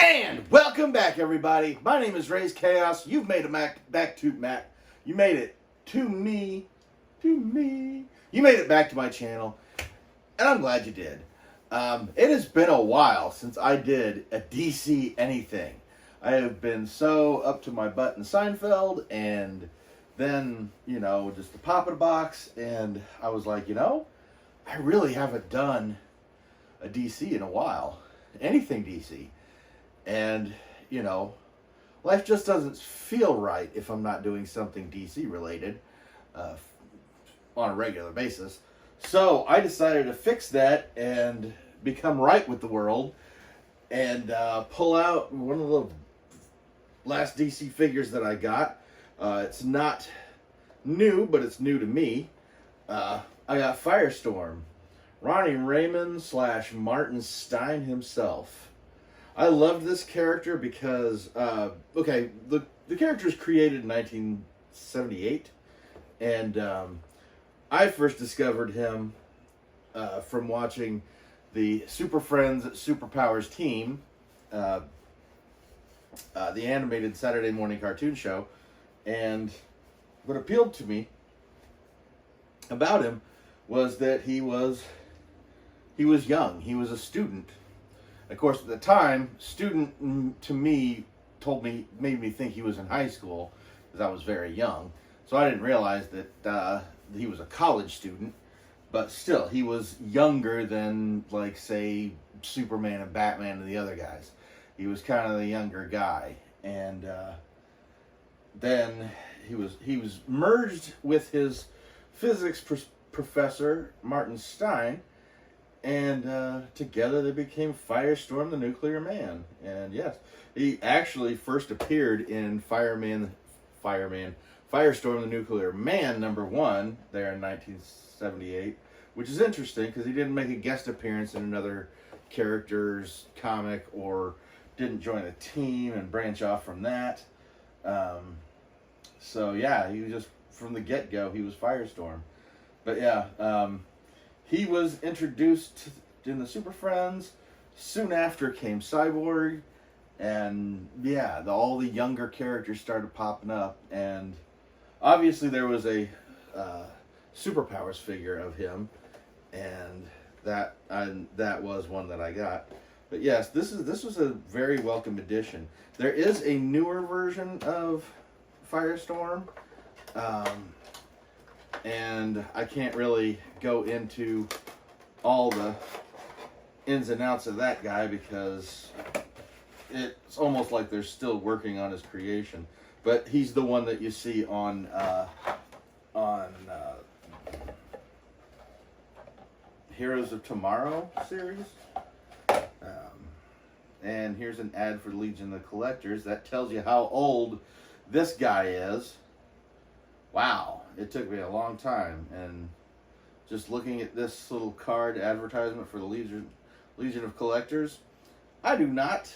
And welcome back, everybody. My name is Raze Chaos. You've made it back to Mac. You made it to me. You made it back to my channel, and I'm glad you did. It has been a while since I did a DC anything. I have been so up to my butt in Seinfeld, and then, just the Pop in a Box, and I was like, I really haven't done a DC in a while. Anything DC. And, life just doesn't feel right if I'm not doing something DC related on a regular basis. So I decided to fix that and become right with the world and pull out one of the last DC figures that I got. It's not new, but it's new to me. I got Firestorm, Ronnie Raymond / Martin Stein himself. I loved this character because, the character was created in 1978, and I first discovered him from watching the Super Friends Superpowers team, the animated Saturday morning cartoon show, and what appealed to me about him was that he was young. He was a student. Of course, at the time, student to me made me think he was in high school because I was very young. So I didn't realize that he was a college student, but still, he was younger than, like, say, Superman and Batman and the other guys. He was kind of the younger guy, and then he was merged with his physics professor, Martin Stein, and together they became Firestorm the Nuclear Man. And yes, he actually first appeared in Firestorm the Nuclear Man #1 there in 1978, which is interesting because he didn't make a guest appearance in another character's comic or didn't join a team and branch off from that. So yeah, he was just, from the get-go, he was Firestorm. But yeah, he was introduced in the Super Friends. Soon after came Cyborg. And yeah, all the younger characters started popping up. And obviously there was a Superpowers figure of him. And that was one that I got. But yes, this was a very welcome addition. There is a newer version of Firestorm. And I can't really go into all the ins and outs of that guy because it's almost like they're still working on his creation. But he's the one that you see on Heroes of Tomorrow series. And here's an ad for Legion of Collectors. That tells you how old this guy is. Wow, it took me a long time, and just looking at this little card advertisement for the Legion of Collectors, I guess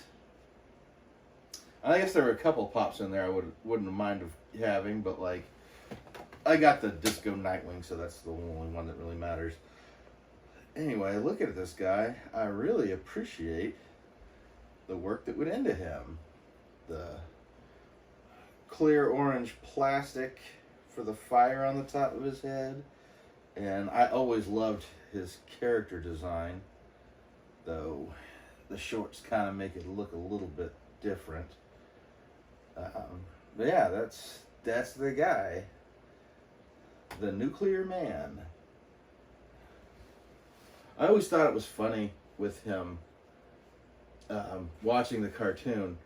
there were a couple pops in there I wouldn't have minded having, but like, I got the Disco Nightwing, so that's the only one that really matters. Anyway, look at this guy. I really appreciate the work that went into him. The clear orange plastic for the fire on the top of his head, and I always loved his character design, though the shorts kind of make it look a little bit different. But yeah, that's the guy, the Nuclear Man. I always thought it was funny with him watching the cartoon.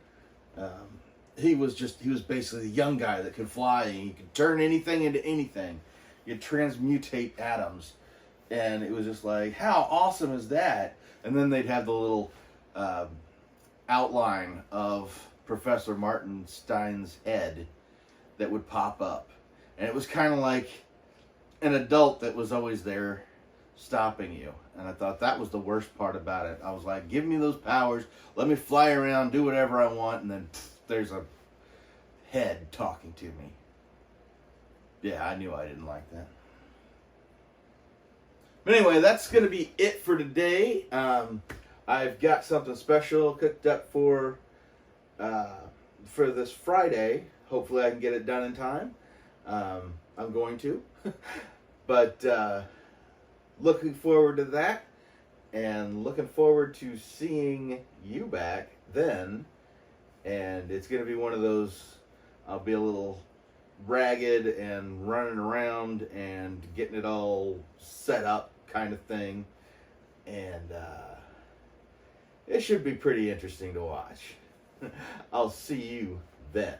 He was basically the young guy that could fly, and he could turn anything into anything. He'd transmutate atoms, and it was just like, how awesome is that? And then they'd have the little outline of Professor Martin Stein's head that would pop up, and it was kind of like an adult that was always there stopping you. And I thought that was the worst part about it. I was like, give me those powers, let me fly around, do whatever I want, and then there's a head talking to me. Yeah, I knew I didn't like that. But anyway, that's going to be it for today. I've got something special cooked up for for this Friday. Hopefully I can get it done in time. I'm going to. But looking forward to that. And looking forward to seeing you back then. And it's going to be one of those, I'll be a little ragged and running around and getting it all set up kind of thing. And it should be pretty interesting to watch. I'll see you then.